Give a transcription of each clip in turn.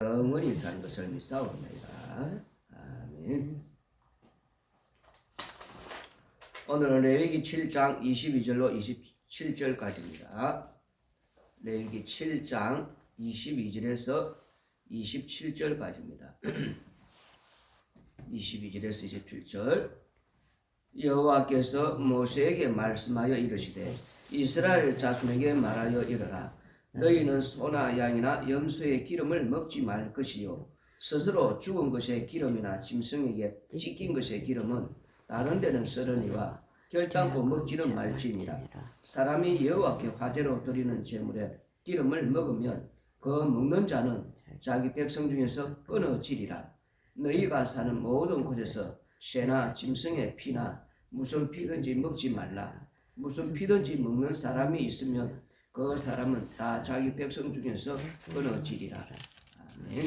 영원히 사는 것을 믿사옵나이다. 아멘. 오늘은 레위기 7장 22절로 27절까지입니다. 레위기 7장 22절에서 27절까지입니다. 22절에서 27절. 여호와께서 모세에게 말씀하여 이르시되 이스라엘 자손에게 말하여 이르라. 너희는 소나 양이나 염소의 기름을 먹지 말 것이요 스스로 죽은 것의 기름이나 짐승에게 찢긴 것의 기름은 다른 데는 썰으니와 결단코 먹지는 말지니라. 사람이 여호와께 화제로 드리는 제물에 기름을 먹으면 그 먹는 자는 자기 백성 중에서 끊어지리라. 너희가 사는 모든 곳에서 새나 짐승의 피나 무슨 피든지 먹지 말라. 무슨 피든지 먹는 사람이 있으면 그 사람은 다 자기 백성 중에서 끊어지리라. 아멘.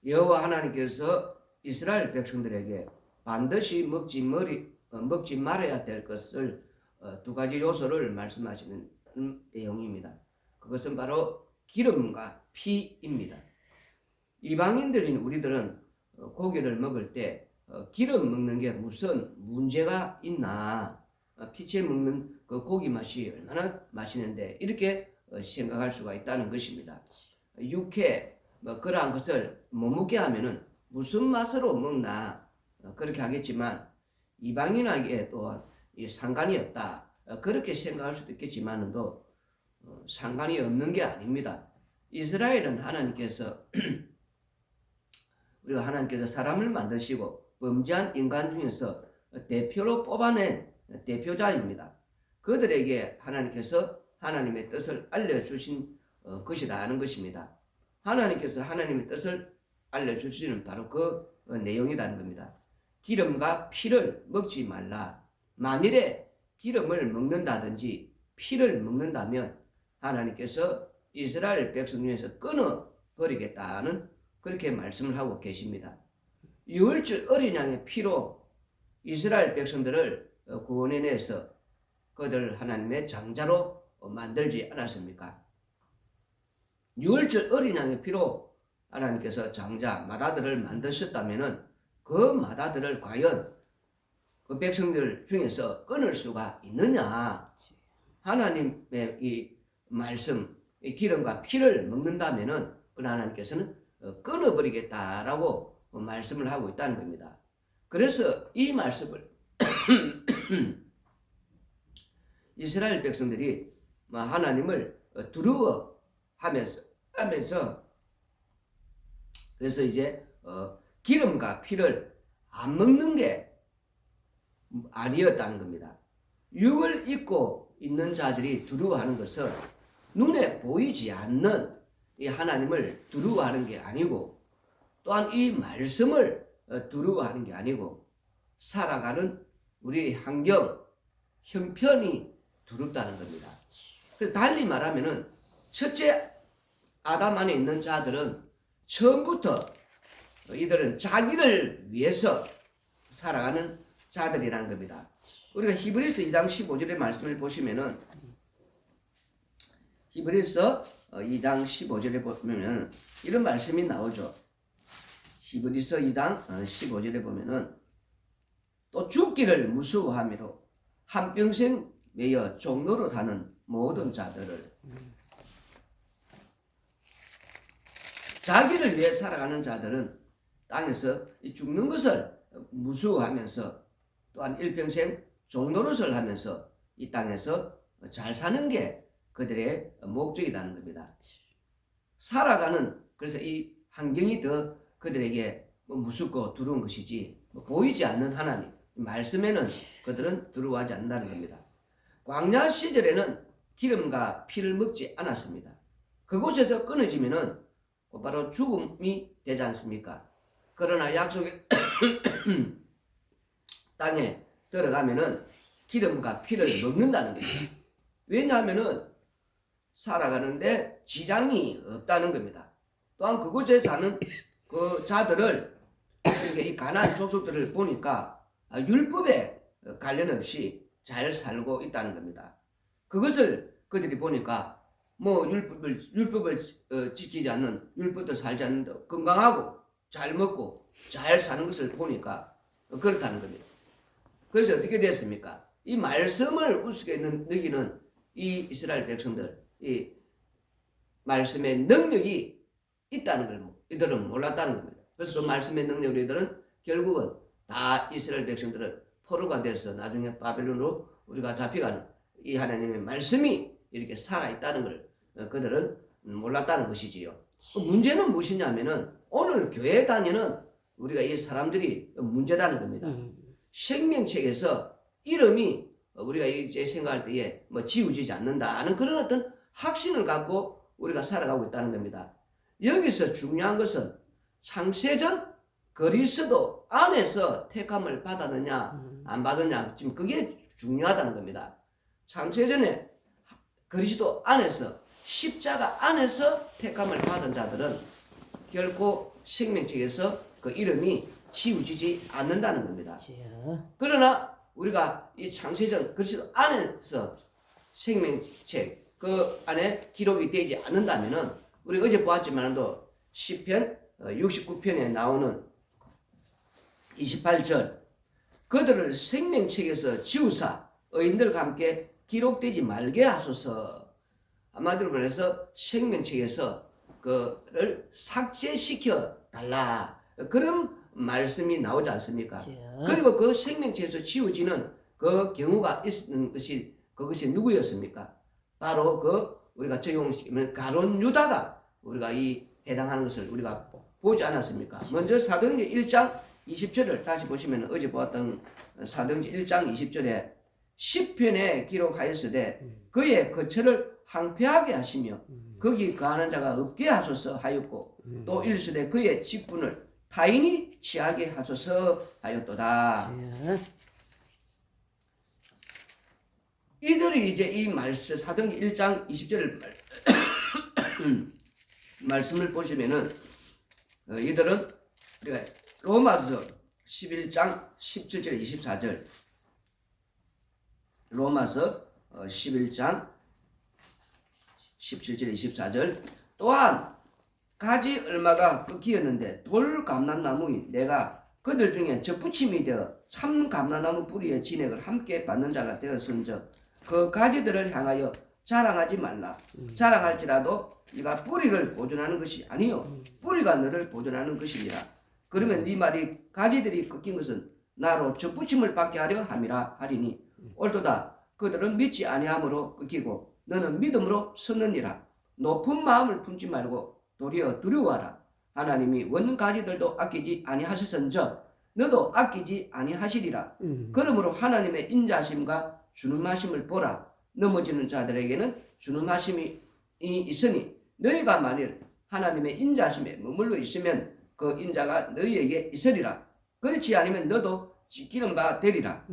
여호와 하나님께서 이스라엘 백성들에게 반드시 먹지 말아야 될 것을 두 가지 요소를 말씀하시는 내용입니다. 그것은 바로 기름과 피입니다. 이방인들인 우리들은 고기를 먹을 때 기름 먹는 게 무슨 문제가 있나, 피채 먹는 그 고기 맛이 얼마나 맛있는데 이렇게 생각할 수가 있다는 것입니다. 육회 그러한 것을 못 먹게 하면은 무슨 맛으로 먹나 그렇게 하겠지만 이방인에게 또한 상관이 없다 그렇게 생각할 수도 있겠지만도 상관이 없는 게 아닙니다. 이스라엘은 하나님께서 우리가 하나님께서 사람을 만드시고 범죄한 인간 중에서 대표로 뽑아낸 대표자입니다. 그들에게 하나님께서 하나님의 뜻을 알려주신 것이다 하는 것입니다. 하나님께서 하나님의 뜻을 알려주시는 바로 그 내용이라는 겁니다. 기름과 피를 먹지 말라. 만일에 기름을 먹는다든지 피를 먹는다면 하나님께서 이스라엘 백성 중에서 끊어버리겠다는 그렇게 말씀을 하고 계십니다. 유월절 어린 양의 피로 이스라엘 백성들을 구원해내서 그들 하나님의 장자로 만들지 않았습니까? 유월절 어린 양의 피로 하나님께서 장자 마다들을 만드셨다면 그 마다들을 과연 그 백성들 중에서 끊을 수가 있느냐? 하나님의 이 말씀, 이 기름과 피를 먹는다면 하나님께서는 끊어버리겠다라고 말씀을 하고 있다는 겁니다. 그래서 이 말씀을 이스라엘 백성들이 하나님을 두려워하면서 그래서 이제 기름과 피를 안 먹는 게 아니었다는 겁니다. 육을 입고 있는 자들이 두려워하는 것은 눈에 보이지 않는 이 하나님을 두려워하는 게 아니고 또한 이 말씀을 두려워하는 게 아니고 살아가는 우리 환경, 형편이 두렵다는 겁니다. 그래서 달리 말하면은 첫째 아담 안에 있는 자들은 처음부터 이들은 자기를 위해서 살아가는 자들이라는 겁니다. 우리가 히브리서 2장 15절의 말씀을 보시면은 히브리서 2장 15절에 보면 이런 말씀이 나오죠. 히브리서 2장 15절에 보면은 또 죽기를 무서워함으로 한평생 매여 종로로 가는 모든 자들을 자기를 위해 살아가는 자들은 땅에서 죽는 것을 무서워하면서 또한 일평생 종노릇을 하면서 이 땅에서 잘 사는 게 그들의 목적이라는 겁니다. 살아가는 그래서 이 환경이 더 그들에게 무섭고 두려운 것이지 보이지 않는 하나님 말씀에는 그들은 두려워하지 않는다는 겁니다. 광야 시절에는 기름과 피를 먹지 않았습니다. 그곳에서 끊어지면은 곧바로 죽음이 되지 않습니까? 그러나 약속의 땅에 들어가면은 기름과 피를 먹는다는 겁니다. 왜냐하면은 살아가는데 지장이 없다는 겁니다. 또한 그곳에 사는 그 자들을 이 가나안 족속들을 보니까 율법에 관련 없이 잘 살고 있다는 겁니다. 그것을 그들이 보니까 뭐 율법을 지키지 않는 율법도 살지 않는다 건강하고 잘 먹고 잘 사는 것을 보니까 그렇다는 겁니다. 그래서 어떻게 됐습니까? 이 말씀을 우습게 여기는 이 이스라엘 백성들 이 말씀의 능력이 있다는 걸 이들은 몰랐다는 겁니다. 그래서 그 말씀의 능력을 이들은 결국은 다 이스라엘 백성들은 포로가 돼서 나중에 바벨론으로 우리가 잡혀가는 이 하나님의 말씀이 이렇게 살아있다는 걸 그들은 몰랐다는 것이지요. 문제는 무엇이냐면은 오늘 교회 다니는 우리가 이 사람들이 문제다는 겁니다. 생명책에서 이름이 우리가 이제 생각할 때에 뭐 지워지지 않는다는 그런 어떤 확신을 갖고 우리가 살아가고 있다는 겁니다. 여기서 중요한 것은 창세전 그리스도 안에서 택함을 받았느냐 안 받았느냐 지금 그게 중요하다는 겁니다. 창세전에 그리스도 안에서 십자가 안에서 택함을 받은 자들은 결코 생명책에서 그 이름이 지워지지 않는다는 겁니다. 그러나 우리가 이 창세전 그리스도 안에서 생명책 그 안에 기록이 되지 않는다면은 우리 어제 보았지만도 시편 69편에 나오는 28절 그들을 생명책에서 지우사 의인들과 함께 기록되지 말게 하소서. 한마디로 말해서 생명책에서 그를 삭제시켜 달라 그런 말씀이 나오지 않습니까? 그리고 그 생명책에서 지워지는 그 경우가 있는 것이 그것이 누구였습니까? 바로 그 우리가 적용시키면 가룟 유다가 우리가 이 해당하는 것을 우리가 보지 않았습니까? 먼저 사도행전 1장 20절을 다시 보시면 어제 보았던 사도행전 1장 20절에 시편에 기록하였으되 그의 거처를 황폐하게 하시며 거기 거하는 자가 없게 하소서 하였고 또 일수되 그의 직분을 타인이 취하게 하소서 하였도다. 이들이 이제 이 말씀 사도행전 1장 20절을 말씀을 보시면은 이들은 우리가 로마서 11장 17절 24절 로마서 11장 17절 24절 또한 가지 얼마가 꺾이었는데 돌 감람나무인 내가 그들 중에 접붙임이 되어 참 감람나무 뿌리의 진액을 함께 받는 자가 되었은즉 그 가지들을 향하여 자랑하지 말라. 자랑할지라도 네가 뿌리를 보존하는 것이 아니요 뿌리가 너를 보존하는 것이니라. 그러면 네 말이 가지들이 꺾인 것은 나로 접붙임을 받게 하려 함이라 하리니 옳도다. 그들은 믿지 아니함으로 꺾이고 너는 믿음으로 섰느니라. 높은 마음을 품지 말고 도리어 두려워하라. 하나님이 원 가지들도 아끼지 아니하셨은즉 너도 아끼지 아니하시리라. 그러므로 하나님의 인자심과 주님하심을 보라. 넘어지는 자들에게는 주님하심이 있으니 너희가 만일 하나님의 인자심에 머물러 있으면 그 인자가 너희에게 있으리라. 그렇지 않으면 너도 지키는 바 되리라.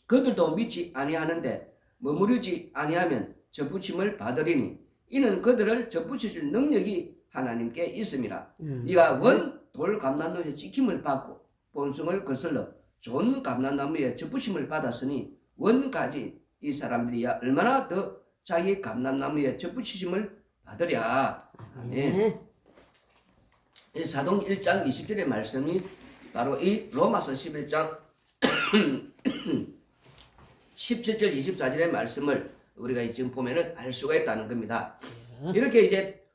그들도 믿지 아니하는데 머무르지 아니하면 접붙임을 받으리니 이는 그들을 접붙여줄 능력이 하나님께 있음이라. 네가 원 돌 감람나무에 찍힘을 받고 본성을 거슬러 좋은 감람나무에 접붙임을 받았으니 원까지 이 사람들이 얼마나 더 자기 감람나무에 접붙이심을 받으랴. 아멘. 이 사도행 1장 20절의 말씀이 바로 이 로마서 11장 17절 24절의 말씀을 우리가 지금 보면은 알 수가 있다는 겁니다. 이렇게 이제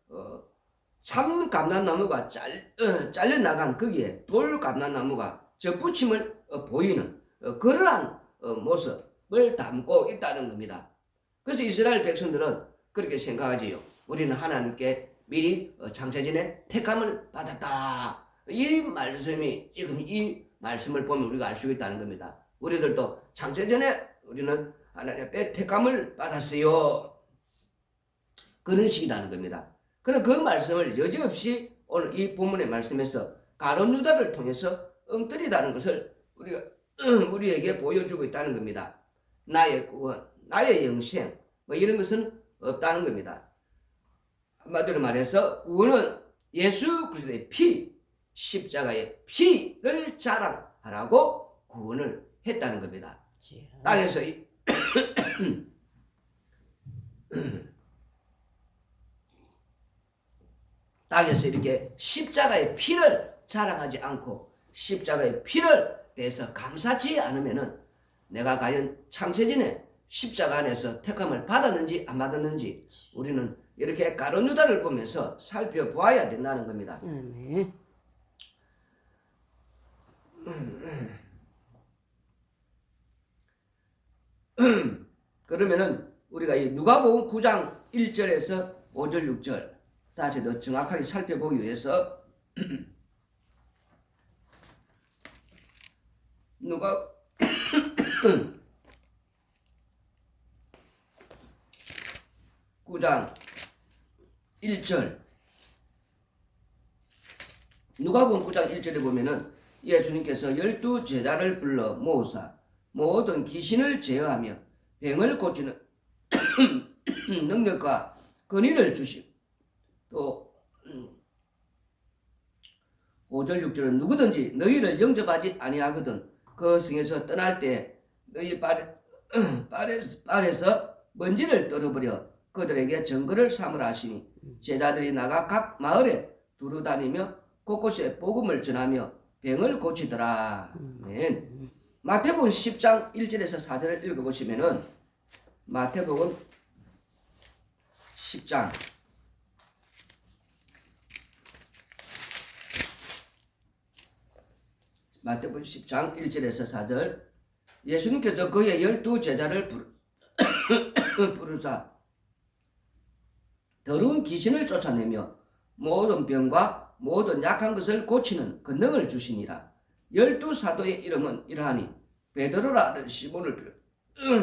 참 감람나무가 잘려나간 거기에 돌 감람나무가 접붙임을 보이는 그러한 모습을 담고 있다는 겁니다. 그래서 이스라엘 백성들은 그렇게 생각하지요. 우리는 하나님께 미리 창세전에 택함을 받았다. 이 말씀이 지금 이 말씀을 보면 우리가 알 수 있다는 겁니다. 우리들도 창세전에 우리는 하나님 앞에 택함을 받았어요. 그런 식이라는 겁니다. 그럼 그 말씀을 여지없이 오늘 이 본문의 말씀에서 가룟 유다를 통해서 엉터리다는 것을 우리에게 보여주고 있다는 겁니다. 나의 구원, 나의 영생 뭐 이런 것은 없다는 겁니다. 한마디로 말해서 구원은 예수 그리스도의 피, 십자가의 피를 자랑하라고 구원을 했다는 겁니다. 땅에서 땅에서 이렇게 십자가의 피를 자랑하지 않고 십자가의 피를 대해서 감사치 않으면은 내가 과연 창세전에 십자가 안에서 택함을 받았는지 안 받았는지 우리는 이렇게 가룟 유다를 보면서 살펴보아야 된다는 겁니다. 네. 그러면은 우리가 이 누가복음 9장 1절에서 5절 6절 다시 더 정확하게 살펴보기 위해서 누가 9장 1절 누가복음 9장 1절에 보면은 예수님께서 12 제자를 불러 모으사 모든 귀신을 제어하며 병을 고치는 능력과 권위를 주시고 또 5절 6절은 누구든지 너희를 영접하지 아니하거든 그 성에서 떠날 때 너희 발에서 먼지를 떨어버려 그들에게 증거를 삼으라 하시니 제자들이 나가 각 마을에 두루다니며 곳곳에 복음을 전하며 병을 고치더라. 아멘. 마태복음 10장 1절에서 4절을 읽어보시면은 마태복음 10장 마태복음 10장 1절에서 4절 예수님께서 그의 12 제자를 부르사 더러운 귀신을 쫓아내며 모든 병과 모든 약한 것을 고치는 권능을 주시니라. 12 사도의 이름은 이러하니 베드로라 하는 시몬을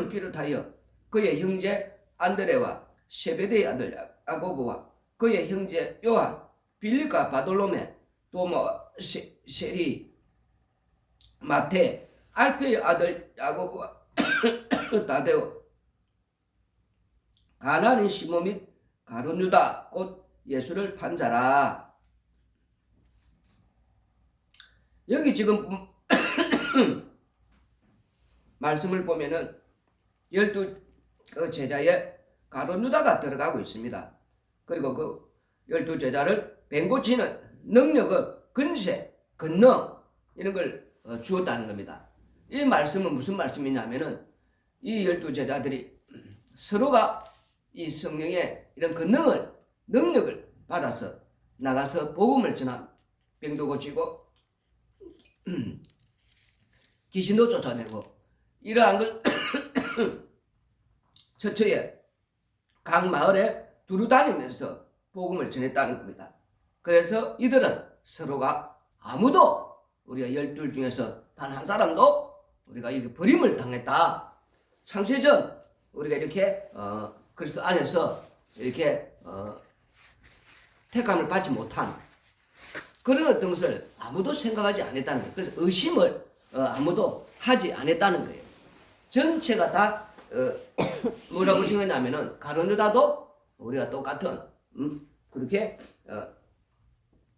비롯하여 그의 형제 안드레와 세베대의 아들 야고보와 그의 형제 요한 빌립과 바돌로메 도마와 세리 마태 알페의 아들 야고보와 다데오 가나안의 시몬 및 가룟 유다 곧 예수를 판 자라. 여기 지금 말씀을 보면은 12 제자의 가룟 유다가 들어가고 있습니다. 그리고 그 12 제자를 병 고치는 능력을 근세, 권능 이런 걸 주었다는 겁니다. 이 말씀은 무슨 말씀이냐면은 이 12 제자들이 서로가 이 성령의 이런 권능을 능력을 받아서 나가서 복음을 전함 병도 고치고 귀신도 쫓아내고 이러한 걸 처처에 각 마을에 두루다니면서 복음을 전했다는 겁니다. 그래서 이들은 서로가 아무도 우리가 12 중에서 단 한 사람도 우리가 이렇게 버림을 당했다. 창세전 우리가 이렇게 그리스도 안에서 이렇게 택함을 받지 못한 그런 어떤 것을 아무도 생각하지 않았다는 거예요. 그래서 의심을 아무도 하지 않았다는 거예요. 전체가 다 뭐라고 생각하냐면은 가룟 유다도 우리가 똑같은 그렇게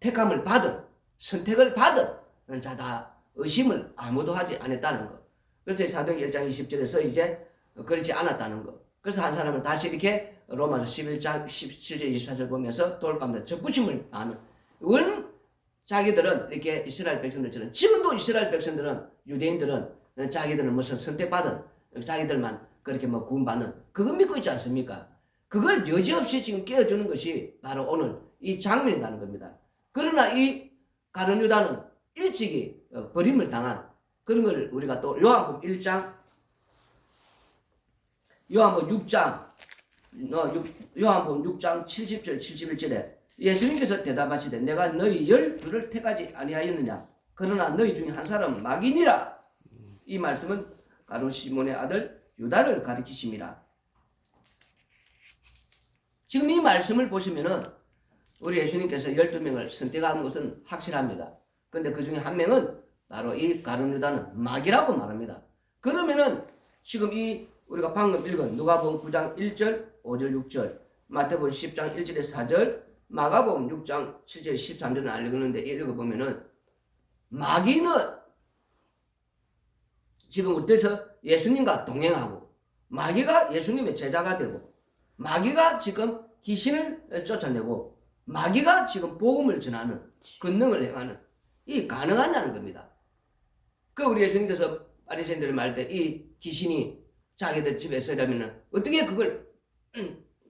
택함을 받은 선택을 받은 자다. 의심을 아무도 하지 않았다는 거. 그래서 사도행 1장 20절에서 이제 그렇지 않았다는 거. 그래서 한 사람은 다시 이렇게 로마서 11장 17절 24절 보면서 돌감다 적부심을 하는 자기들은 이렇게 이스라엘 백성들처럼 지금도 이스라엘 백성들은 유대인들은 자기들은 무슨 선택받은 자기들만 그렇게 뭐 구원받는 그거 믿고 있지 않습니까? 그걸 여지없이 지금 깨워주는 것이 바로 오늘 이 장면이라는 겁니다. 그러나 이 가룟 유다는 일찍이 버림을 당한 그런 걸 우리가 또 요한복음 1장 요한복음 6장 70절 71절에 예수님께서 대답하시되 내가 너희 12를 택하지 아니하였느냐 그러나 너희 중에 한 사람은 마귀니라. 이 말씀은 가룟 시몬의 아들 유다를 가리키십니다. 지금 이 말씀을 보시면은 우리 예수님께서 12명을 선택한 것은 확실합니다. 그런데 그 중에 한 명은 바로 이 가룟 유다는 마귀라고 말합니다. 그러면은 지금 이 우리가 방금 읽은 누가복음 9장 1절 5절 6절 마태복음 10장 1절에서 4절 마가복음 6장 7절 13절을 읽었는데 읽어보면은 마귀는 지금 어때서 예수님과 동행하고 마귀가 예수님의 제자가 되고 마귀가 지금 귀신을 쫓아내고 마귀가 지금 복음을 전하는 권능을 행하는 이 가능하냐는 겁니다. 그 우리 예수님께서 바리새인들 말할 때 이 귀신이 자기들 집에 있으려면 어떻게 그걸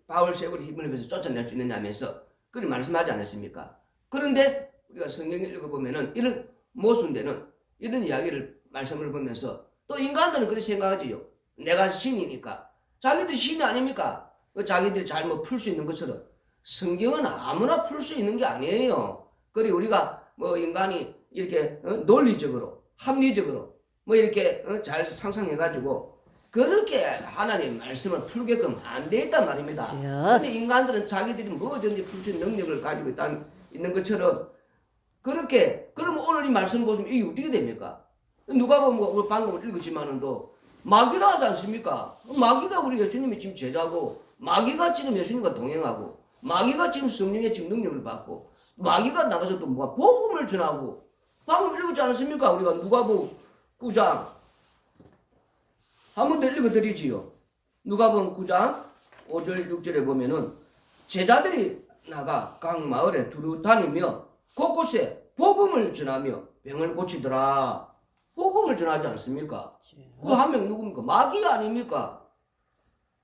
바울 세월이 힘을 내면서 쫓아낼 수 있느냐 하면서 그렇게 말씀하지 않았습니까? 그런데 우리가 성경을 읽어보면은 이런 모순되는 이런 이야기를 말씀을 보면서 또 인간들은 그렇게 생각하지요. 내가 신이니까 자기들 신이 아닙니까? 자기들이 잘못 풀 수 있는 것처럼 성경은 아무나 풀 수 있는 게 아니에요. 그리고 우리가 뭐 인간이 이렇게 논리적으로 합리적으로 뭐 이렇게 잘 상상해가지고 그렇게 하나님 말씀을 풀게끔 안 돼 있단 말입니다. 근데 인간들은 자기들이 뭐든지 풀 수 있는 능력을 가지고 있는 것처럼 그렇게 그러면 오늘 이 말씀 보시면 이게 어떻게 됩니까? 누가 보면 뭐 방금 읽었지만은도 마귀라 하지 않습니까? 마귀가 우리 예수님이 지금 제자고 마귀가 지금 예수님과 동행하고 마귀가 지금 성령의 지금 능력을 받고 마귀가 나가서 또 뭐가 복음을 전하고 방금 읽었지 않았습니까? 우리가 누가복음 9장 한 번 더 읽어드리지요. 누가복음 9장 5절 6절에 보면은 제자들이 나가 각 마을에 두루 다니며 곳곳에 복음을 전하며 병을 고치더라. 복음을 전하지 않습니까? 그 한 명 누굽니까? 마귀가 아닙니까?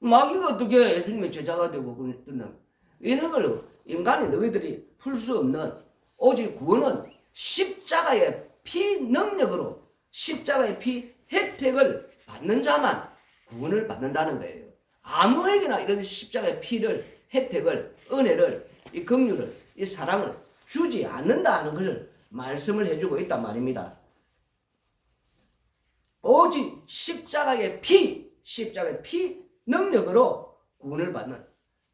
마귀가 어떻게 예수님의 제자가 되고 그러는 이런 걸 인간이 너희들이 풀 수 없는 오직 구원은 십자가의 피 능력으로 십자가의 피 혜택을 받는 자만 구원을 받는다는 거예요. 아무에게나 이런 십자가의 피를 혜택을 은혜를 이 긍휼을 이 사랑을 주지 않는다는 것을 말씀을 해주고 있단 말입니다. 오직 십자가의 피 능력으로 구원을 받는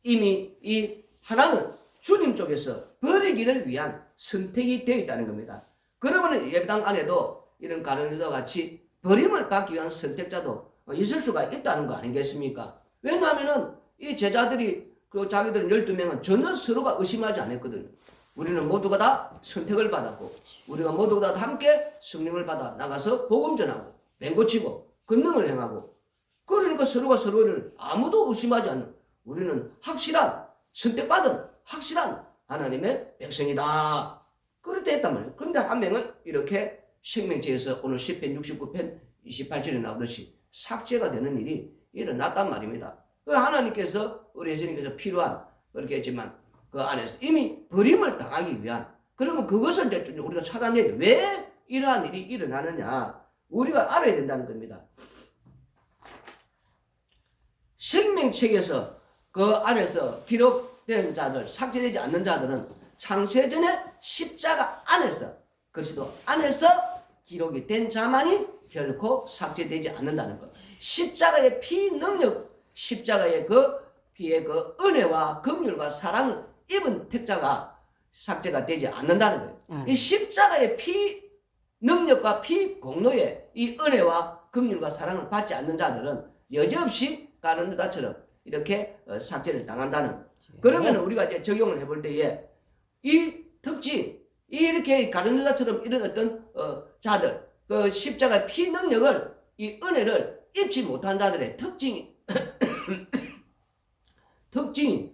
이미 이 하나는 주님 쪽에서 버리기를 위한 선택이 되어 있다는 겁니다. 그러면 예배당 안에도 이런 가룟유다와 같이 버림을 받기 위한 선택자도 있을 수가 있다는 거 아니겠습니까? 왜냐하면은 이 제자들이 그 자기들 12명은 전혀 서로가 의심하지 않았거든요. 우리는 모두가 다 선택을 받았고 우리가 모두가 다 함께 성령을 받아 나가서 복음 전하고 뱀 고치고 권능을 행하고 그러니까 서로가 서로를 아무도 의심하지 않는 우리는 확실한 선택받은 확실한 하나님의 백성이다. 그렇게 했단 말이에요. 그런데 한 명은 이렇게 생명체에서 오늘 10편 69편 28절에 나오듯이 삭제가 되는 일이 일어났단 말입니다. 하나님께서 우리 예수님께서 필요한 그렇게 했지만 그 안에서 이미 버림을 당하기 위한 그러면 그것을 이제 우리가 찾아내야 돼. 왜 이러한 일이 일어나느냐 우리가 알아야 된다는 겁니다. 생명책에서 그 안에서 기록된 자들 삭제되지 않는 자들은 창세전에 십자가 안에서 그리스도 안에서 기록이 된 자만이 결코 삭제되지 않는다는 것. 십자가의 피 능력 십자가의 그 피의 그 은혜와 긍휼과 사랑을 입은 택자가 삭제가 되지 않는다는 거예요. 이 십자가의 피 능력과 피 공로의 이 은혜와 긍휼과 사랑을 받지 않는 자들은 여지없이 가룟유다처럼 이렇게 삭제를 당한다는. 그러면 우리가 이제 적용을 해볼 때에 이 특징, 이렇게 가룟유다처럼 이런 어떤 자들, 그 십자가의 피 능력을 이 은혜를 입지 못한 자들의 특징이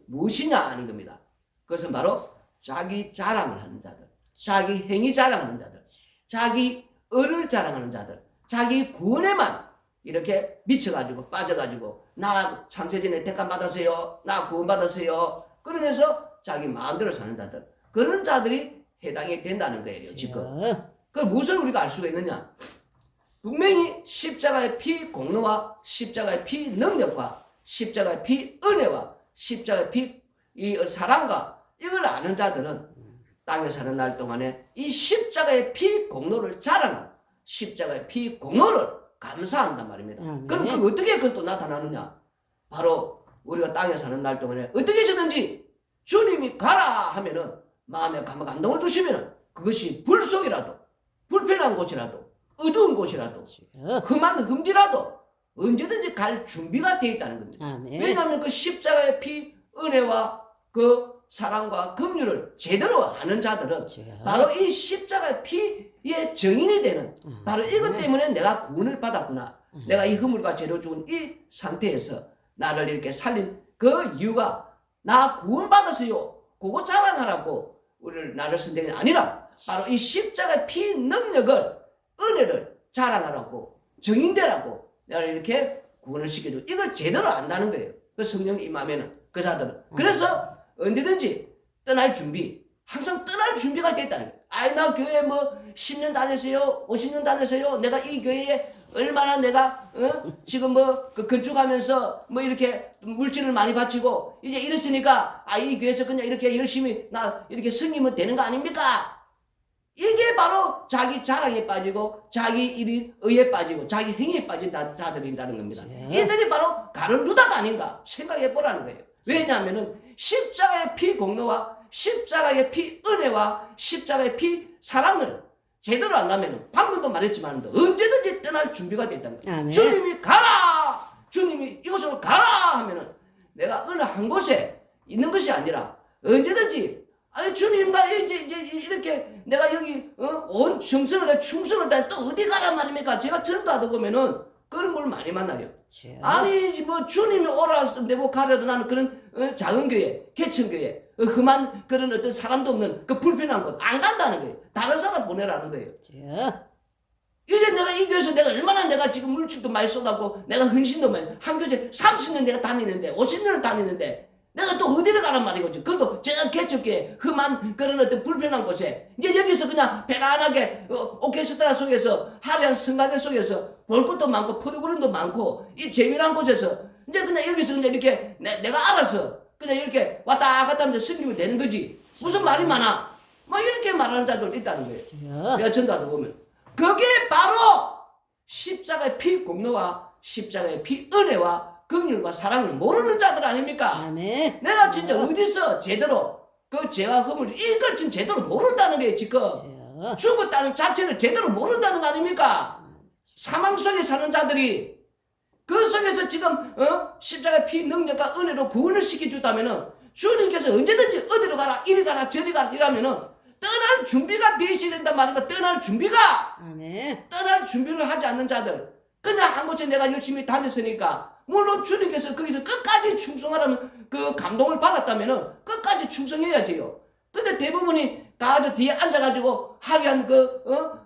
무엇이냐 하는 겁니다. 그것은 바로 자기 자랑을 하는 자들, 자기 행위 자랑하는 자들, 자기 을을 자랑하는 자들, 자기 구원에만 이렇게 미쳐가지고 빠져가지고 나 창세전에 택함 받았어요, 나 구원 받았어요. 그러면서 자기 마음대로 사는 자들, 그런 자들이 해당이 된다는 거예요. 지금 그 무엇을 우리가 알 수가 있느냐? 분명히 십자가의 피 공로와 십자가의 피 능력과 십자가의 피 은혜와 십자가의 피 이 사랑과 이걸 아는 자들은 땅에 사는 날 동안에 이 십자가의 피 공로를 자랑하고 십자가의 피 공로를 감사한단 말입니다. 그럼 그 어떻게 그것도 나타나느냐? 바로 우리가 땅에 사는 날 동안에 어떻게 해서든지 주님이 가라 하면은 마음에 감동을 주시면은 그것이 불 속이라도 불편한 곳이라도 어두운 곳이라도 험한 흠지라도 언제든지 갈 준비가 되어 있다는 겁니다. 왜냐하면 그 십자가의 피 은혜와 그 사랑과 긍휼을 제대로 아는 자들은 바로 이 십자가의 피의 증인이 되는 바로 이것 때문에 내가 구원을 받았구나. 내가 이 허물과 죄로 죽은 이 상태에서 나를 이렇게 살린 그 이유가 나 구원받았어요. 그거 자랑하라고 우리를 나를 선택이 아니라 바로 이 십자가의 피 능력을 은혜를 자랑하라고 증인되라고 내가 이렇게 구원을 시켜주고 이걸 제대로 안다는 거예요. 그 성령 임하면은 그 자들은 그래서 언제든지 떠날 준비 항상 떠날 준비가 됐다는 거예요. 아이 나 교회 뭐 10년 다녔어요 50년 다녔어요 내가 이 교회에 얼마나 내가 지금 뭐 그 건축하면서 뭐 이렇게 물질을 많이 바치고 이제 이랬으니까 아 이 교회에서 그냥 이렇게 열심히 나 이렇게 승리면 되는 거 아닙니까? 이게 바로 자기 자랑에 빠지고 자기 일이 의에 빠지고 자기 행위에 빠진 자들이라는 겁니다. 이들이 바로 가룟 유다가 아닌가 생각해 보라는 거예요. 왜냐하면은 십자가의 피 공로와 십자가의 피 은혜와 십자가의 피 사랑을 제대로 안다면 방금도 말했지만 언제든지 떠날 준비가 됐다는 거예요. 아멘. 주님이 가라! 주님이 이곳으로 가라! 하면은 내가 어느 한 곳에 있는 것이 아니라 언제든지 아니 주님 나 이제 이렇게 내가 여기 온 정성을 충성을 다해 또 어디 가란 말입니까? 제가 전도하다 보면은 그런 걸 많이 만나요. 아니 뭐 주님이 오라 내고 가려도 나는 그런 작은 교회, 개천교회 그만 그런 어떤 사람도 없는 그 불편한 곳 안 간다는 거예요. 다른 사람 보내라는 거예요. 이제 내가 이 교회에서 내가 얼마나 내가 지금 물질도 많이 쏟았고 내가 헌신도 많이 한 교회 30년 내가 다니는데 50년을 다니는데 내가 또 어디를 가란 말이거든. 그래도 제가 개척교회 험한 그런 어떤 불편한 곳에 이제 여기서 그냥 편안하게 오케스트라 속에서 화려한 성가대 속에서 볼 것도 많고 프로그램도 많고 이 재미난 곳에서 이제 그냥 여기서 그냥 이렇게 내가 알아서 그냥 이렇게 왔다 갔다 하면서 섬기면 되는 거지. 무슨 말이 많아? 막 이렇게 말하는 자들 있다는 거예요. 내가 전도하다 보면 그게 바로 십자가의 피 공로와 십자가의 피 은혜와 긍휼과 사랑을 모르는 자들 아닙니까? 아멘. 내가 진짜 어디서 제대로 그 죄와 허물 이걸 지금 제대로 모른다는 거예요. 지금 죽었다는 자체를 제대로 모른다는 거 아닙니까? 사망 속에 사는 자들이 그 속에서 지금 십자가의 피 능력과 은혜로 구원을 시켜주다면은 주님께서 언제든지 어디로 가라 이리 가라 저리 가라 이러면은 떠날 준비가 되셔야 된단 말이니까 떠날 준비가 아멘. 떠날 준비를 하지 않는 자들 그냥 한 곳에 내가 열심히 다녔으니까 물론 주님께서 거기서 끝까지 충성하라는 그 감동을 받았다면은 끝까지 충성해야지요. 근데 대부분이 다 뒤에 앉아가지고 화려한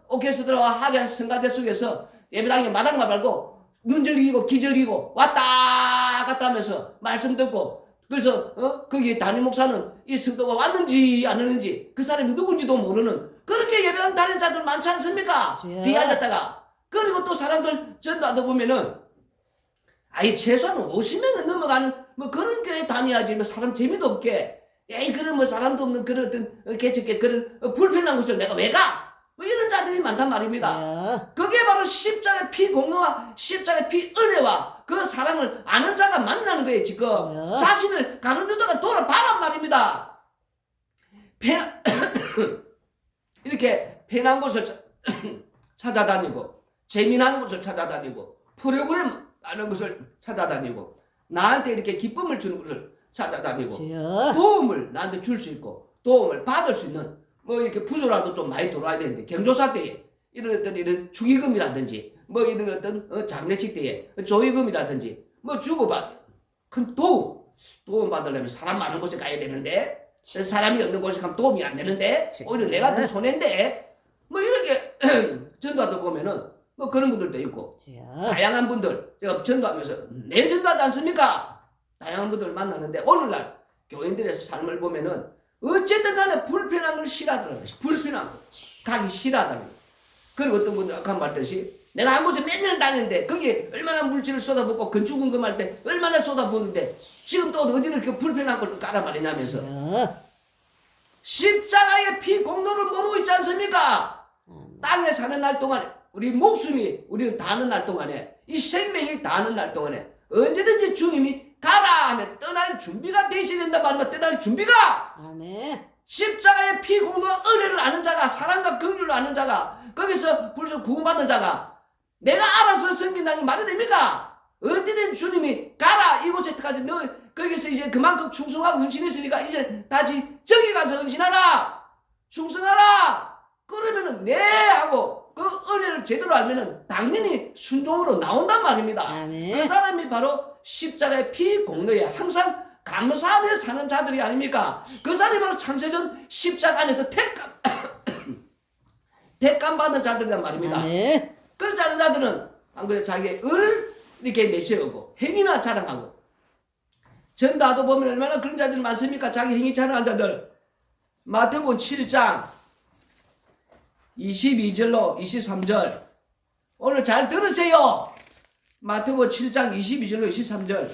오케스트라와 화려한 성가대 속에서 예배당에 마당만 밟고 눈 즐기고 기 즐기고 왔다 갔다 하면서 말씀 듣고 그래서 거기 담임 목사는 이 성도가 왔는지 안 왔는지 그 사람이 누군지도 모르는 그렇게 예배당 다니는 자들 많지 않습니까? 뒤에 앉았다가 그리고 또 사람들 전도하다 보면은 아니 최소한 50명은 넘어가는 뭐 그런 교회 다녀야지 뭐 사람 재미도 없게 에이 그런 뭐 사람도 없는 그런 어떤 개척계 그런 불편한 곳을 내가 왜 가? 뭐 이런 자들이 많단 말입니다. 그게 바로 십자가의 피 공로와 십자가의 피 은혜와 그 사랑을 아는 자가 만나는 거예요. 지금 자신을 가룟 유다가 돌아봐란 말입니다. 이렇게 편한 곳을 찾아다니고 재미나는 곳을 찾아다니고 프로그램 하는 것을 찾아다니고 나한테 이렇게 기쁨을 주는 것을 찾아다니고 도움을 나한테 줄 수 있고 도움을 받을 수 있는 뭐 이렇게 부조라도 좀 많이 들어와야 되는데 경조사 때에 이런 어떤 이런 축의금이라든지 뭐 이런 어떤 장례식 때에 조의금이라든지 뭐 주고받 큰 도움 받으려면 사람 많은 곳에 가야 되는데 사람이 없는 곳에 가면 도움이 안 되는데 오히려 내가 더 손해인데 뭐 이렇게 전도하다 보면은 뭐 그런 분들도 있고 다양한 분들 제가 전도하면서 내 전도하지 않습니까? 다양한 분들 만나는데 오늘날 교인들의 삶을 보면은 어쨌든 간에 불편한 걸 싫어하더라고요. 불편한 거 가기 싫어하다는 거. 그리고 어떤 분들 아까 말했듯이 내가 한 곳에 몇 년을 다녔는데 거기에 얼마나 물질을 쏟아붓고 건축금할 때 얼마나 쏟아붓는데 지금 또 어디를 그 불편한 걸 깔아말이냐면서 십자가의 피 공로를 모르고 있지 않습니까? 땅에 사는 날 동안에 우리 목숨이 우리는 다하는 날 동안에 이 생명이 다하는 날 동안에 언제든지 주님이 가라 하면 떠날 준비가 되셔야 된단 말이야. 떠날 준비가 아멘. 십자가의 피 공로와 은혜를 아는 자가 사랑과 긍휼을 아는 자가 거기서 불서 구원받은 자가 내가 알아서 섬긴다는 게 말이 됩니까? 어디든 주님이 가라 이곳에까지 너 거기서 이제 그만큼 충성하고 헌신했으니까 이제 다시 저기 가서 헌신하라 충성하라 그러면은 네 하고 그 은혜를 제대로 알면은 당연히 순종으로 나온단 말입니다. 아멘. 그 사람이 바로 십자가의 피 공로에 항상 감사하며 사는 자들이 아닙니까? 그 사람이 바로 창세전 십자가 안에서 택감 받은 자들이란 말입니다. 아멘. 그렇지 않은 자들은 한국에 자기의 의를 이렇게 내세우고 행위나 자랑하고, 전다도 보면 얼마나 그런 자들이 많습니까? 자기 행위 자랑한 자들. 마태복음 7장 22절로 23절 오늘 잘 들으세요. 마태복음 7장 22절로 23절.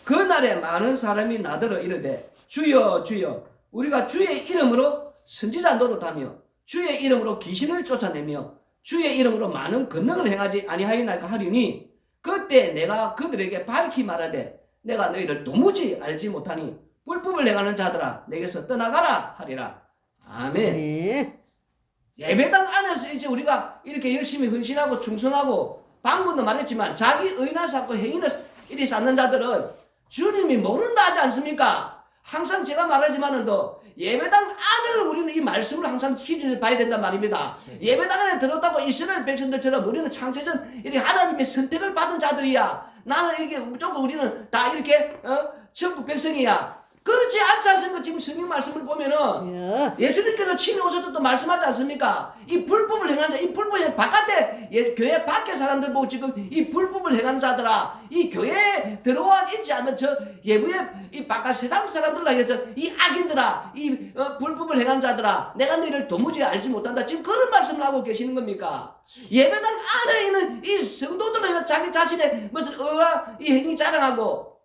그날에 많은 사람이 나더러 이르되 주여 주여 우리가 주의 이름으로 선지자 노릇하며 주의 이름으로 귀신을 쫓아내며 주의 이름으로 많은 권능을 행하지 아니하였나이까 하리니 그때 내가 그들에게 밝히 말하되 내가 너희를 도무지 알지 못하니 불법을 행하는 자들아 내게서 떠나가라 하리라. 아멘. 네. 예배당 안에서 이제 우리가 이렇게 열심히 헌신하고 충성하고 방금도 말했지만 자기 의나 쌓고 행위를 이리 쌓는 자들은 주님이 모른다 하지 않습니까? 항상 제가 말하지만은 또 예배당 안을 우리는 이 말씀을 항상 기준을 봐야 된단 말입니다. 예배당 안에 들었다고 이스라엘 백성들처럼 우리는 창세전 이렇게 하나님의 선택을 받은 자들이야. 나는 이렇게 무조건 우리는 다 이렇게 천국 백성이야. 그렇지 않지 않습니까? 지금 성경 말씀을 보면은 예수님께서 친히 오셔서 또 말씀하지 않습니까? 이 불법을 행하는 자, 이 불법을 바깥에 교회 밖에 사람들 보고 지금 이 불법을 행하는 자들아, 이 교회에 들어와 있지 않는 저 예부의 이 바깥 세상 사람들라 해서 이 악인들아, 이 불법을 행하는 자들아, 내가 너희를 도무지 알지 못한다. 지금 그런 말씀을 하고 계시는 겁니까? 예배당 안에 있는 이 성도들은 자기 자신의 무슨 의와 이 행위 자랑하고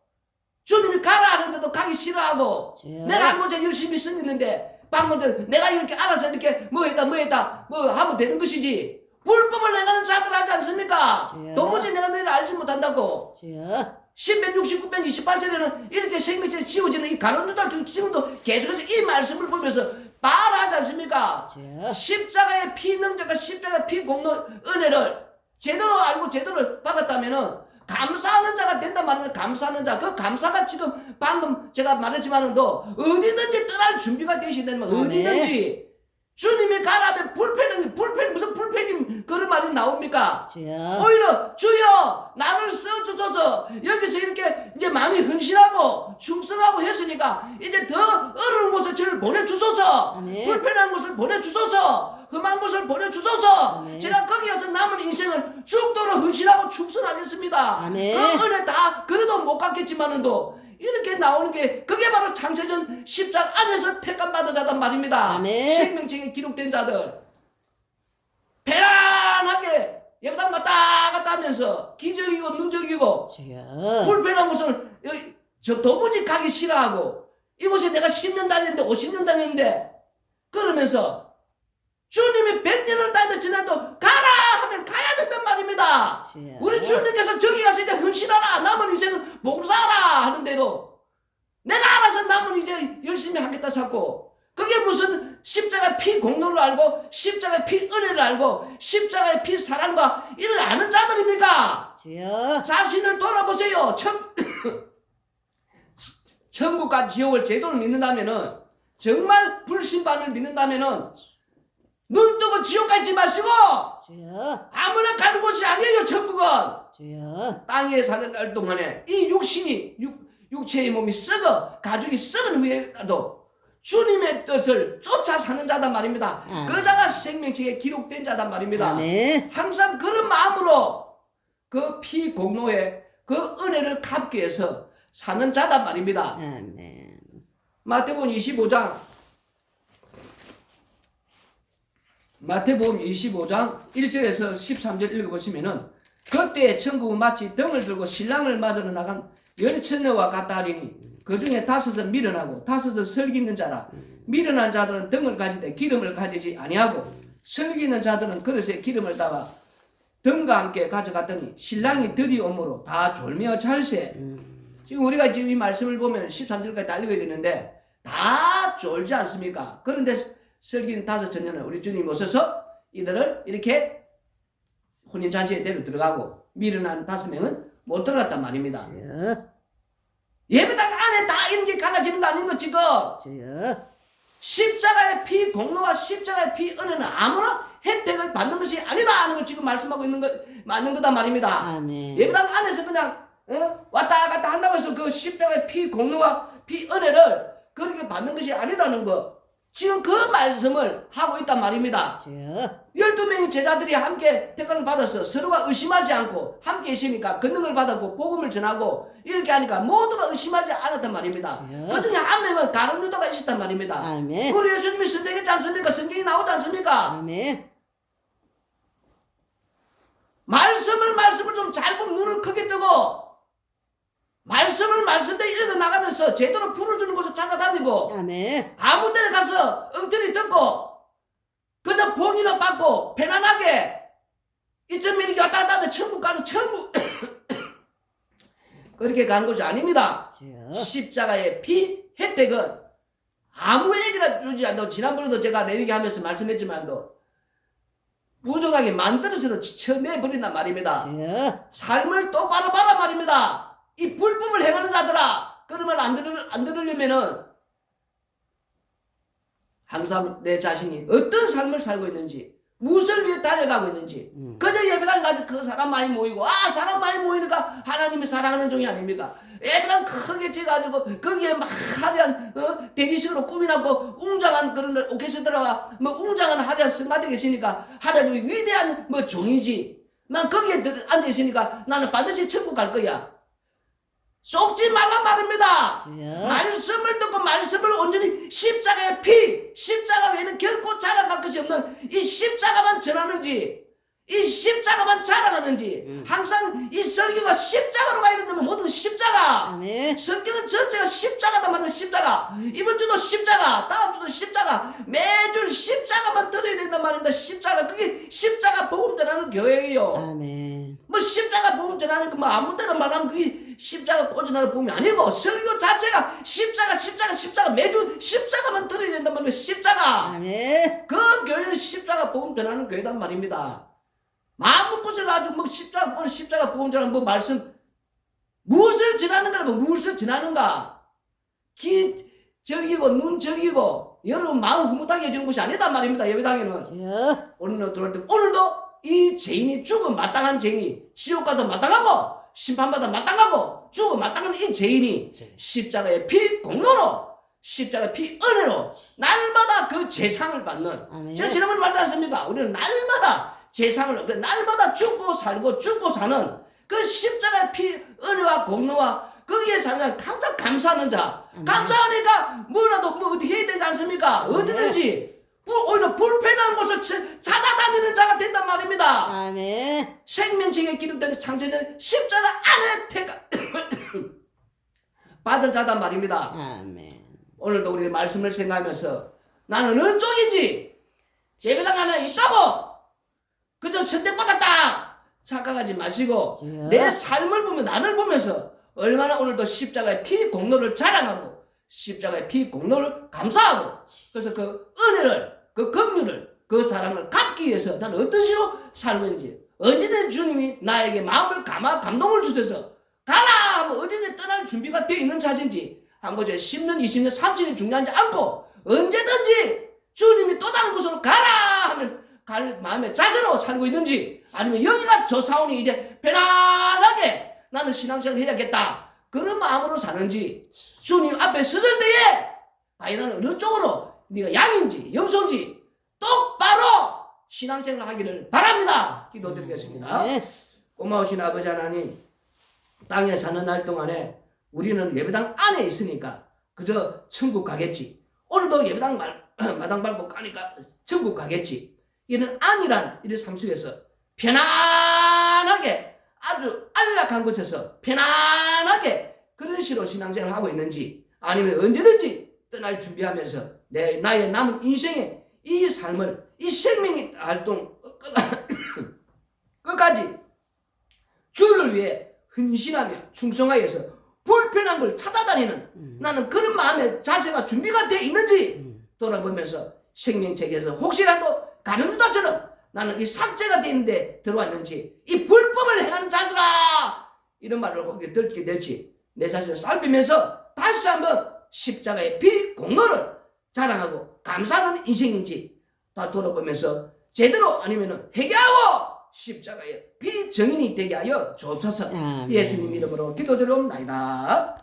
주님이 가라 하는데도 가기 싫어하고 내가 한 번째 열심히 쓰는데 방금 내가 이렇게 알아서 이렇게 뭐 했다 하면 되는 것이지 불법을 행하는 자들 하지 않습니까? 도무지 내가 너희를 알지 못한다고. 10편 69편 28절에는 이렇게 생명체에 지워지는 이 가론유다를 지금도 계속해서 이 말씀을 보면서 말하지 않습니까? 십자가의 피능력과 십자가의 피공로 은혜를 제대로 알고 제대로 받았다면은 감사하는 자가 된단 말이에요. 감사하는 자. 그 감사가 지금 방금 제가 말했지만은도 어디든지 떠날 준비가 되시다는 말. 어디든지. 주님이 가라면 불편이 무슨 불편이 그런 말이 나옵니까? 오히려 주여 나를 써주셔서 여기서 이렇게 이제 마음이 헌신하고 충성하고 했으니까 이제 더 어려운 곳에 저를 보내주소서. 아멘. 불편한 곳을 보내주소서. 험한 곳을 보내주소서. 아멘. 제가 거기 가서 남은 인생을 죽도록 헌신하고 충성하겠습니다. 아멘. 그 은혜 다 그래도 못 갖겠지만은도 이렇게 나오는 게 그게 바로 창세전 십자가 안에서 택감 받은 자단 말입니다. 아멘. 생명책에 기록된 자들 편안하게 예배당 왔다 갔다 하면서 기절이고 눈절기고 불편한 곳을 저 도무지 가기 싫어하고 이곳에 내가 10년 다녔는데 50년 다녔는데 그러면서 주님이 100년을 다니다 지나도 가라 하면 가야 된단 말입니다. 우리 주님께서 저기 가서 이제 헌신하라 남은 인생은 봉사하라 하는데도 내가 알아서 남은 이제 열심히 하겠다 찾고 그게 무슨 십자가의 피 공로를 알고 십자가의 피 은혜를 알고 십자가의 피 사랑과 이를 아는 자들입니까? 자신을 돌아보세요. 천국과 지옥을 제대로 믿는다면은 정말 불신반을 믿는다면은 눈 뜨고 지옥 가지 마시고 아무나 가는 곳이 아니에요. 천국은 땅에 사는 날 동안에 이 육신이 육체의 몸이 썩어 가죽이 썩은 후에라도 주님의 뜻을 쫓아 사는 자단 말입니다. 그 자가 생명책에 기록된 자단 말입니다. 항상 그런 마음으로 그 피 공로에 그 은혜를 갚기 위해서 사는 자단 말입니다. 마태복음 25장 1절에서 13절 읽어보시면은 그때 천국은 마치 등을 들고 신랑을 맞으러 나간 열처녀와 같다 하리니 그 중에 5은 미련하고 5은 설기는 자라. 미련한 자들은 등을 가지되 기름을 가지지 아니하고 설기는 자들은 그릇에 기름을 담아 등과 함께 가져갔더니 신랑이 드디어 오므로 다 졸며 잘세. 지금 우리가 지금 이 말씀을 보면 13절까지 다 읽어야 되는데 다 졸지 않습니까? 그런데 설기는 5처녀는 우리 주님 오셔서 이들을 이렇게 혼인잔치에 데려 들어가고 미련한 5명은 못 들어갔단 말입니다. 예배당 안에 다 이런 게 갈라지는 거 아닙니까 지금? 십자가의 피 공로와 십자가의 피 은혜는 아무나 혜택을 받는 것이 아니다 하는 걸 지금 말씀하고 있는 거 맞는 거다 말입니다. 예배당 안에서 그냥 왔다 갔다 한다고 해서 그 십자가의 피 공로와 피 은혜를 그렇게 받는 것이 아니라는 거. 지금 그 말씀을 하고 있단 말입니다. 12명의 제자들이 함께 택함을 받아서 서로가 의심하지 않고 함께 있으니까 권능을 받았고 복음을 전하고 이렇게 하니까 모두가 의심하지 않았단 말입니다. 그 중에 한 명은 가룟 유다가 있었단 말입니다. 아멘. 우리 예수님이 선택했지 않습니까? 성경이 나오지 않습니까? 아멘. 말씀을 좀 잘 보면 눈을 크게 뜨고 말씀대로 읽어 나가면서 제대로 풀어주는 곳을 찾아다니고 아멘. 아무 데나 가서 엉터리 듣고 그저 복이나 받고 편안하게 2.1이 왔다 갔다 하면 천국 가는 천국 그렇게 가는 것이 아닙니다. 십자가의 피 혜택은 아무에게나 주지 않고 지난번에도 제가 내 얘기하면서 말씀했지만도 부정하게 만들어서도 지쳐내버린단 말입니다. 삶을 똑바로 봐라 말입니다. 이 불법을 행하는 자들아, 그러면 안 들으려면은 항상 내 자신이 어떤 삶을 살고 있는지, 무엇을 위해 달려가고 있는지, 그저 예배당 가서 그 사람 많이 모이고, 사람 많이 모이니까 하나님이 사랑하는 종이 아닙니까? 예배당 크게 지어가지고, 거기에 막 화려한, 대리식으로 꾸며놨고, 웅장한 그런 오케스트라가, 웅장한 화려한 성가대가 있으니까, 하나님이 위대한 종이지. 난 거기에 앉아있으니까 나는 반드시 천국 갈 거야. 속지 말란 말입니다. 말씀을 듣고 말씀을 온전히 십자가의 피, 십자가 외에는 결코 자랑할 것이 없는 이 십자가만 전하는지, 이 십자가만 자랑하는지, 항상 이 설교가 십자가로 가야 된다면 모든 십자가. 아멘. 성경은 전체가 십자가다 말이야. 십자가. 이번 주도 십자가, 다음 주도 십자가, 매주 십자가만 들어야 된단 말입니다. 십자가. 그게 십자가 복음 전하는 교회예요. 아멘. 십자가 복음 전하는 거 아무 데나 말하면 그게 십자가 꽂아나는 복음이 아니고 설교 자체가 십자가 매주 십자가만 들어야 된단 말이에요. 십자가. 아멘. 그 교회는 십자가 복음 전하는 교회단 말입니다. 마음 먹고 가지고 십자가 복음 전하는 말씀 무엇을 전하는가 무엇을 전하는가 기 적이고 눈 적이고 여러분 마음 흐뭇하게 해주는 것이 아니다 말입니다. 예배당에는 오늘도 들어올 때 오늘도 이 죄인이 죽음 마땅한 죄인이 지옥가도 마땅하고 심판받아 마땅하고 죽음 마땅한 이 죄인이 십자가의 피 공로로 십자가의 피 은혜로 날마다 그 재상을 받는. 아멘. 제가 지난번에 말했지 않습니까? 우리는 날마다 재상을 날마다 죽고 살고 죽고 사는 그 십자가의 피 은혜와 공로와 거기에 사는 항상 감사하는 자. 감사하니까 뭐라도 어떻게 해야 되지 않습니까? 어디든지 오히려 불편한 곳을 찾아다니는 자가 된단 말입니다. 아멘. 생명책에 기록된 창세전 십자가 안에 받은 자단 말입니다. 아멘. 오늘도 우리 말씀을 생각하면서 나는 어느 쪽인지 예배당 안에 있다고 그저 선택받았다 착각하지 마시고 내 삶을 보면 나를 보면서 얼마나 오늘도 십자가의 피 공로를 자랑하고 십자가의 피 공로를 감사하고 그래서 그 은혜를 그 긍휼을 그 사랑을 갚기 위해서 나는 어떤 식으로 살고 있는지 언제든 주님이 나에게 마음을 감동을 주셔서 가라 하면 어디든 떠날 준비가 되어 있는 자신지 한번 10년 20년 30년이 중요하지 않고 언제든지 주님이 또 다른 곳으로 가라 하면 갈 마음의 자세로 살고 있는지 아니면 여기가 조사원이 이제 편안하게 나는 신앙생활을 해야겠다 그런 마음으로 사는지 주님 앞에 섰을 때에 과연 나는 어느 쪽으로 네가 양인지 염소인지 똑바로 신앙생활을 하기를 바랍니다. 기도드리겠습니다. 고마우신 아버지 하나님 땅에 사는 날 동안에 우리는 예배당 안에 있으니까 그저 천국 가겠지. 오늘도 예배당 마당 밟고 가니까 천국 가겠지. 이는 안이란 이런 삶 속에서 편안하게 아주 안락한 곳에서 편안하게 그런 식으로 신앙생활을 하고 있는지 아니면 언제든지 떠날 준비하면서 나의 남은 인생의 이 삶을 이 생명의 활동 끝까지 주를 위해 헌신하며 충성하여서 불편한 걸 찾아다니는 나는 그런 마음의 자세가 준비가 되어 있는지 돌아보면서 생명책에서 혹시라도 가룟 유다처럼 나는 이 삭제가 되는데 들어왔는지 이 불법을 행하는 자들아 이런 말을 거기에 듣게 될지 내 자신을 살피면서 다시 한번 십자가의 피 공로를 자랑하고 감사하는 인생인지 다 돌아보면서 제대로 아니면 회개하고 십자가의 피 정인이 되게 하여 주옵소서. 예수님 이름으로 기도드리옵나이다.